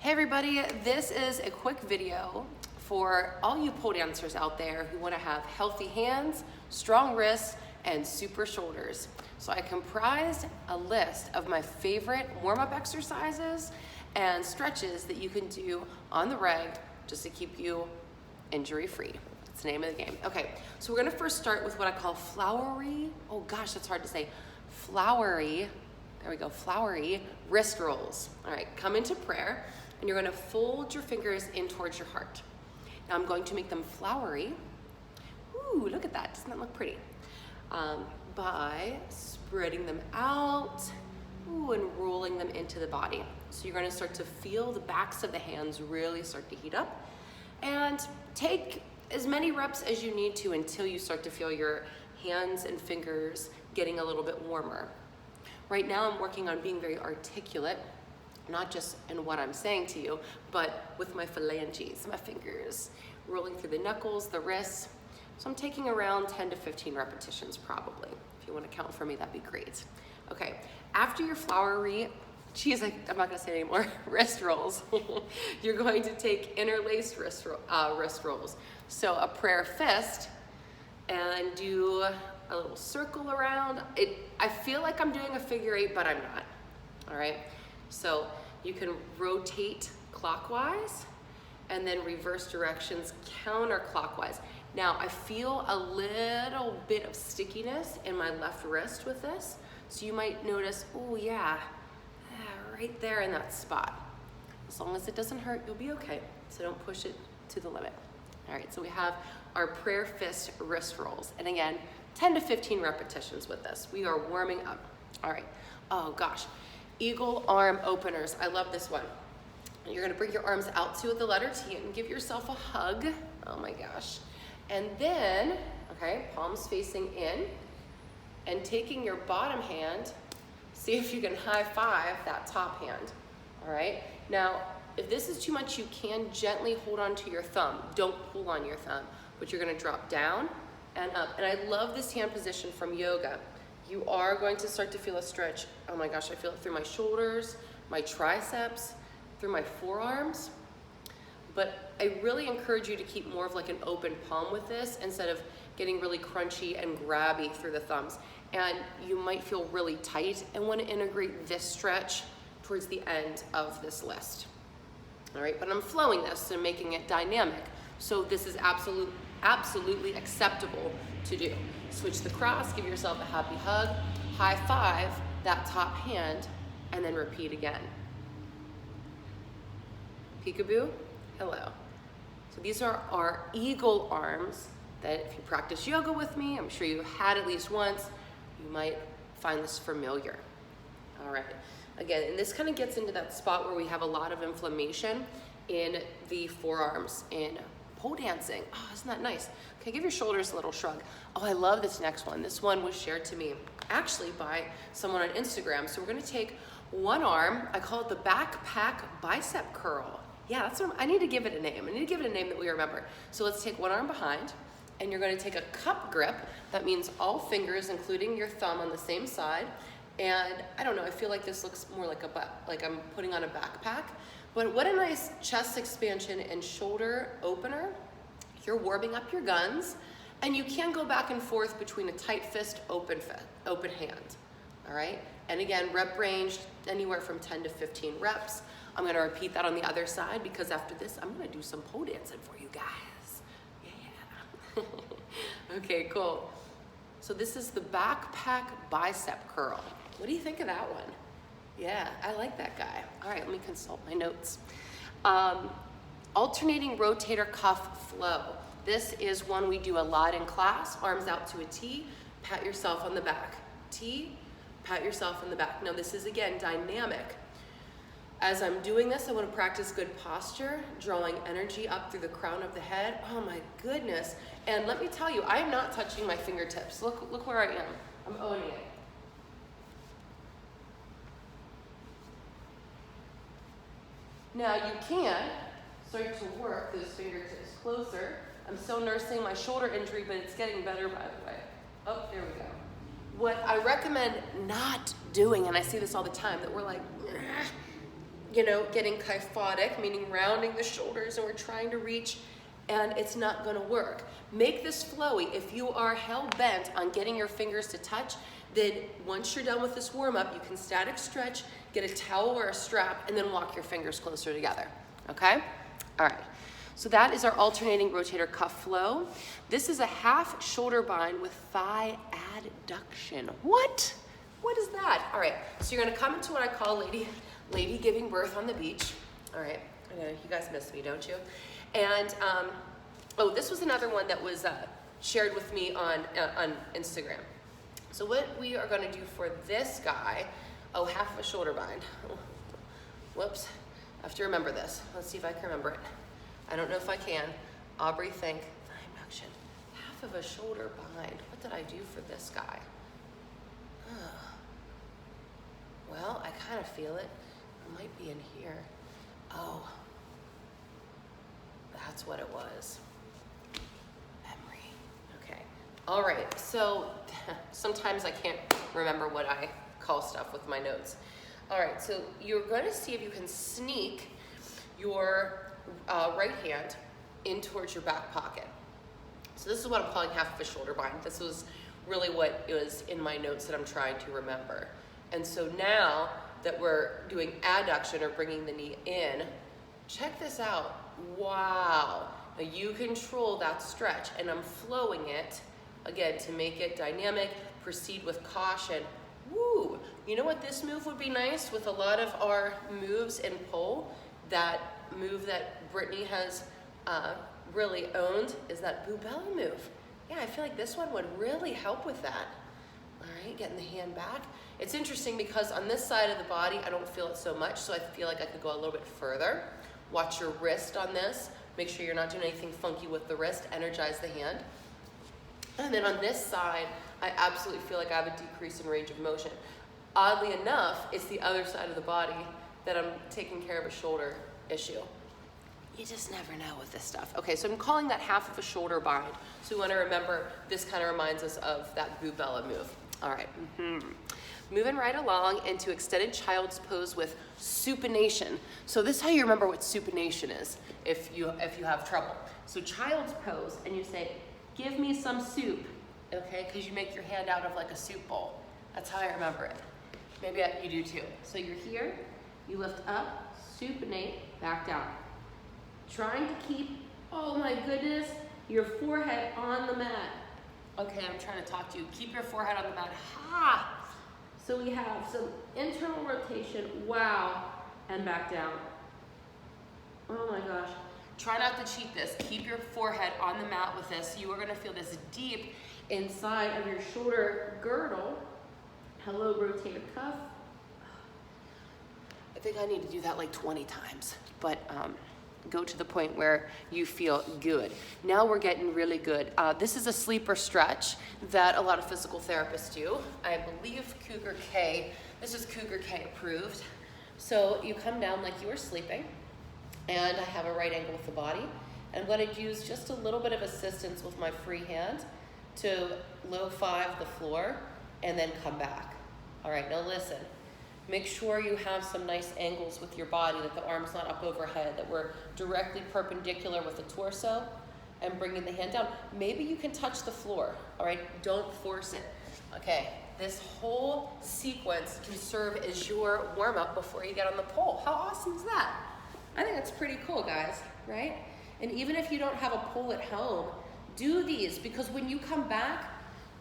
Hey everybody, this is a quick video for all you pole dancers out there who want to have healthy hands, strong wrists, and super shoulders. So I comprised a list of my favorite warm-up exercises and stretches that you can do on the reg just to keep you injury-free. That's the name of the game. Okay, so we're gonna first start with what I call flowery, oh gosh, that's hard to say, flowery, there we go, flowery wrist rolls. All right, come into prayer, and you're gonna fold your fingers in towards your heart. Now I'm going to make them flowery. Ooh, look at that, doesn't that look pretty? By spreading them out, ooh, and rolling them into the body. So you're gonna start to feel the backs of the hands really start to heat up, and take as many reps as you need to until you start to feel your hands and fingers getting a little bit warmer. Right now I'm working on being very articulate, not just in what I'm saying to you, but with my phalanges, my fingers, rolling through the knuckles, the wrists. So I'm taking around 10 to 15 repetitions probably. If you want to count for me, that'd be great. Okay, after your flowery, geez, I'm not gonna say it anymore, wrist rolls, you're going to take interlaced wrist rolls. So a prayer fist, and do a little circle around. I feel like I'm doing a figure eight, but I'm not, all right? So you can rotate clockwise and then reverse directions counterclockwise. Now I feel a little bit of stickiness in my left wrist with this. So you might notice, oh yeah, right there in that spot. As long as it doesn't hurt, you'll be okay. So don't push it to the limit. All right, so we have our prayer fist wrist rolls. And again, 10 to 15 repetitions with this. We are warming up. All right, oh gosh. Eagle arm openers, I love this one. You're gonna bring your arms out to the letter T and give yourself a hug. Oh my gosh. And then, okay, palms facing in, and taking your bottom hand, see if you can high five that top hand, all right? Now, if this is too much, you can gently hold on to your thumb. Don't pull on your thumb, but you're gonna drop down and up. And I love this hand position from yoga. You are going to start to feel a stretch. Oh my gosh, I feel it through my shoulders, my triceps, through my forearms. But I really encourage you to keep more of like an open palm with this instead of getting really crunchy and grabby through the thumbs. And you might feel really tight and want to integrate this stretch towards the end of this list. All right, but I'm flowing this and making it dynamic. So this is absolutely acceptable to do. Switch the cross, give yourself a happy hug, high five that top hand, and then repeat again. Peekaboo, hello. So these are our eagle arms that if you practice yoga with me, I'm sure you had at least once, you might find this familiar. All right, again, and this kind of gets into that spot where we have a lot of inflammation in the forearms in pole dancing. Oh, isn't that nice? Okay, give your shoulders a little shrug. Oh, I love this next one. This one was shared to me actually by someone on Instagram. So we're gonna take one arm, I call it the backpack bicep curl. Yeah, that's what I need to give it a name. I need to give it a name that we remember. So let's take one arm behind, and you're gonna take a cup grip. That means all fingers, including your thumb on the same side. And I don't know, I feel like this looks more like like I'm putting on a backpack. But what a nice chest expansion and shoulder opener. You're warming up your guns, and you can go back and forth between a tight fist, open hand, all right? And again, rep range anywhere from 10 to 15 reps. I'm gonna repeat that on the other side because after this, I'm gonna do some pole dancing for you guys. Yeah. Okay, cool. So this is the backpack bicep curl. What do you think of that one? Yeah, I like that guy. All right, let me consult my notes. Alternating rotator cuff flow. This is one we do a lot in class. Arms out to a T, pat yourself on the back. T, pat yourself on the back. Now this is again dynamic. As I'm doing this, I want to practice good posture, drawing energy up through the crown of the head. Oh my goodness. And let me tell you, I am not touching my fingertips. Look where I am. I'm owning it. Now you can start to work those fingertips closer. I'm still nursing my shoulder injury, but it's getting better, by the way. Oh, there we go. What I recommend not doing, and I see this all the time, that we're like, you know, getting kyphotic, meaning rounding the shoulders, and we're trying to reach, and it's not gonna work. Make this flowy. If you are hell-bent on getting your fingers to touch, then once you're done with this warm-up, you can static stretch, get a towel or a strap, and then walk your fingers closer together, okay? All right, so that is our alternating rotator cuff flow. This is a half shoulder bind with thigh adduction. What? What is that? All right, so you're gonna come into what I call lady giving birth on the beach. All right, I know you guys miss me, don't you? And, oh, this was another one that was shared with me on Instagram. So what we are gonna do for this guy, oh, half of a shoulder bind. Whoops, I have to remember this. Let's see if I can remember it. I don't know if I can. Aubrey, think, thigh abduction. Half of a shoulder bind. What did I do for this guy? Well, I kind of feel it. It might be in here. Oh, that's what it was. Memory. Okay. All right. So sometimes I can't remember what I call stuff with my notes. All right. So you're going to see if you can sneak your right hand in towards your back pocket. So this is what I'm calling half of a shoulder bind. This was really what it was in my notes that I'm trying to remember. And so now that we're doing adduction or bringing the knee in, check this out. Wow. Now you control that stretch, and I'm flowing it, again, to make it dynamic, proceed with caution. Woo! You know what this move would be nice with a lot of our moves in pole? That move that Brittany has really owned is that Bubella move. Yeah, I feel like this one would really help with that. All right, getting the hand back. It's interesting because on this side of the body, I don't feel it so much, so I feel like I could go a little bit further. Watch your wrist on this. Make sure you're not doing anything funky with the wrist. Energize the hand. And then on this side, I absolutely feel like I have a decrease in range of motion. Oddly enough, it's the other side of the body that I'm taking care of a shoulder issue. You just never know with this stuff. Okay, so I'm calling that half of a shoulder bind. So we want to remember, this kind of reminds us of that Bubella move. All right, moving right along into extended child's pose with supination. So this is how you remember what supination is if you have trouble. So child's pose, and you say, give me some soup, okay? Because you make your hand out of like a soup bowl. That's how I remember it. Maybe you do too. So you're here, you lift up, supinate, back down. Trying to keep, oh my goodness, your forehead on the mat. Okay, I'm trying to talk to you. Keep your forehead on the mat. Ha! So we have some internal rotation, wow, and back down. Oh my gosh. Try not to cheat this. Keep your forehead on the mat with this. You are gonna feel this deep inside of your shoulder girdle. Hello, rotator cuff. I think I need to do that like 20 times, but go to the point where you feel good. Now we're getting really good. This is a sleeper stretch that a lot of physical therapists do. I believe Cougar K, this is Cougar K approved. So you come down like you were sleeping, and I have a right angle with the body. And I'm gonna use just a little bit of assistance with my free hand to low five the floor and then come back. All right, now listen. Make sure you have some nice angles with your body, that the arm's not up overhead, that we're directly perpendicular with the torso and bringing the hand down. Maybe you can touch the floor, all right? Don't force it. Okay, this whole sequence can serve as your warm-up before you get on the pole. How awesome is that? I think that's pretty cool, guys, right? And even if you don't have a pole at home, do these, because when you come back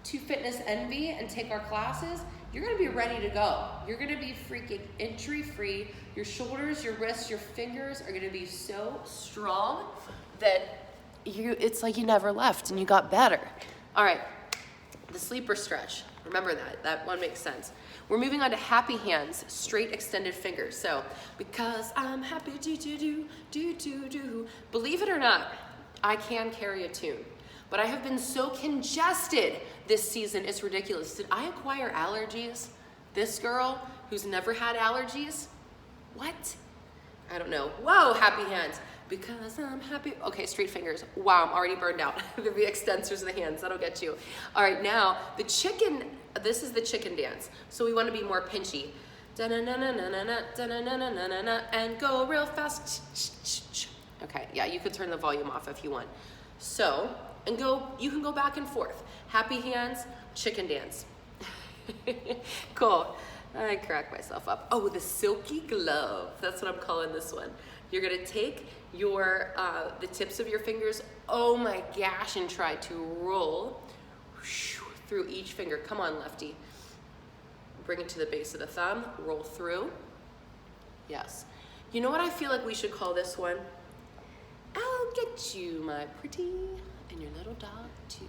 to Fitness Envy and take our classes, you're gonna be ready to go. You're gonna be freaking injury-free. Your shoulders, your wrists, your fingers are gonna be so strong that it's like you never left and you got better. All right, the sleeper stretch. Remember that one makes sense. We're moving on to happy hands, straight extended fingers. So, because I'm happy, do. Believe it or not, I can carry a tune. But I have been so congested this season, it's ridiculous. Did I acquire allergies? This girl who's never had allergies? What? I don't know. Whoa, happy hands. Because I'm happy. Okay, straight fingers. Wow, I'm already burned out. The extensors of the hands, that'll get you. All right, now the chicken, this is the chicken dance. So we want to be more pinchy. Da-na-na-na-na-na, da-na-na-na-na-na, and go real fast. Okay, yeah, you could turn the volume off if you want. So, and go, you can go back and forth. Happy hands, chicken dance. Cool. I crack myself up. Oh, the Silky Glove. That's what I'm calling this one. You're gonna take your, the tips of your fingers, oh my gosh, and try to roll through each finger. Come on, lefty. Bring it to the base of the thumb, roll through. Yes. You know what I feel like we should call this one? I'll get you, my pretty, and your little dog too.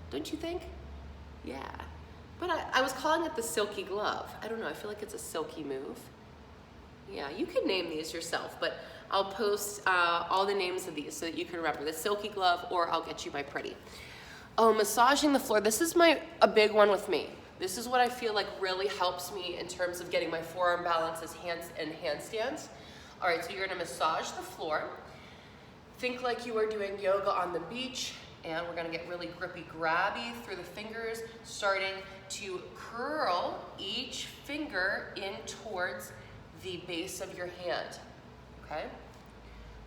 Don't you think? Yeah. But I was calling it the Silky Glove. I don't know, I feel like it's a silky move. Yeah, you can name these yourself, but I'll post all the names of these so that you can remember. The Silky Glove, or I'll get you, my pretty. Oh, massaging the floor. This is a big one with me. This is what I feel like really helps me in terms of getting my forearm balance as handstands. All right, so you're gonna massage the floor. Think like you are doing yoga on the beach, and we're gonna get really grippy, grabby through the fingers, starting to curl each finger in towards the base of your hand, okay?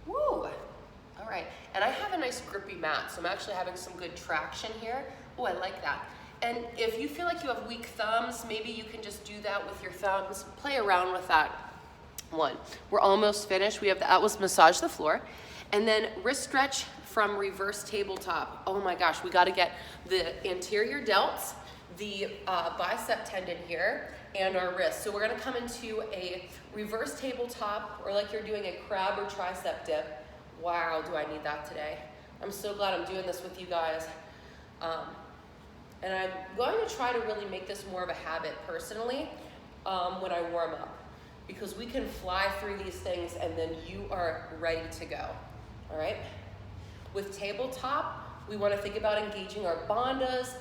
Woo! All right, and I have a nice grippy mat, so I'm actually having some good traction here. Oh, I like that. And if you feel like you have weak thumbs, maybe you can just do that with your thumbs. Play around with that one. We're almost finished. That was massage the floor. And then wrist stretch from reverse tabletop. Oh my gosh, we gotta get the anterior delts, the bicep tendon here, and our wrist. So we're gonna come into a reverse tabletop, or like you're doing a crab or tricep dip. Wow, do I need that today. I'm so glad I'm doing this with you guys. And I'm going to try to really make this more of a habit personally when I warm up, because we can fly through these things and then you are ready to go, all right? With tabletop, we want to think about engaging our bandhas,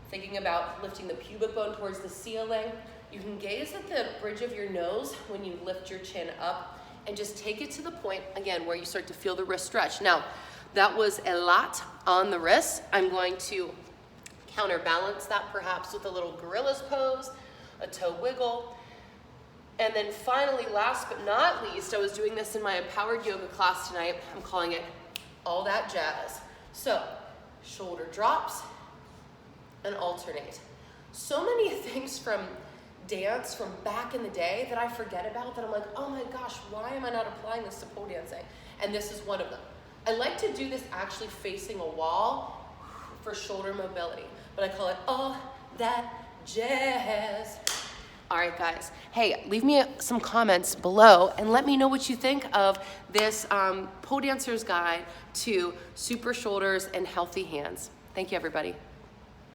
thinking about lifting the pubic bone towards the ceiling. You can gaze at the bridge of your nose when you lift your chin up, and just take it to the point, again, where you start to feel the wrist stretch. Now, that was a lot on the wrist. I'm going to counterbalance that perhaps with a little gorilla's pose, a toe wiggle. And then finally, last but not least, I was doing this in my empowered yoga class tonight. I'm calling it all that jazz. So, shoulder drops and alternate. So many things from dance from back in the day that I forget about, that I'm like, oh my gosh, why am I not applying this to pole dancing? And this is one of them. I like to do this actually facing a wall for shoulder mobility, but I call it all that jazz. All right, guys. Hey, leave me some comments below and let me know what you think of this pole dancer's guide to super shoulders and healthy hands. Thank you, everybody.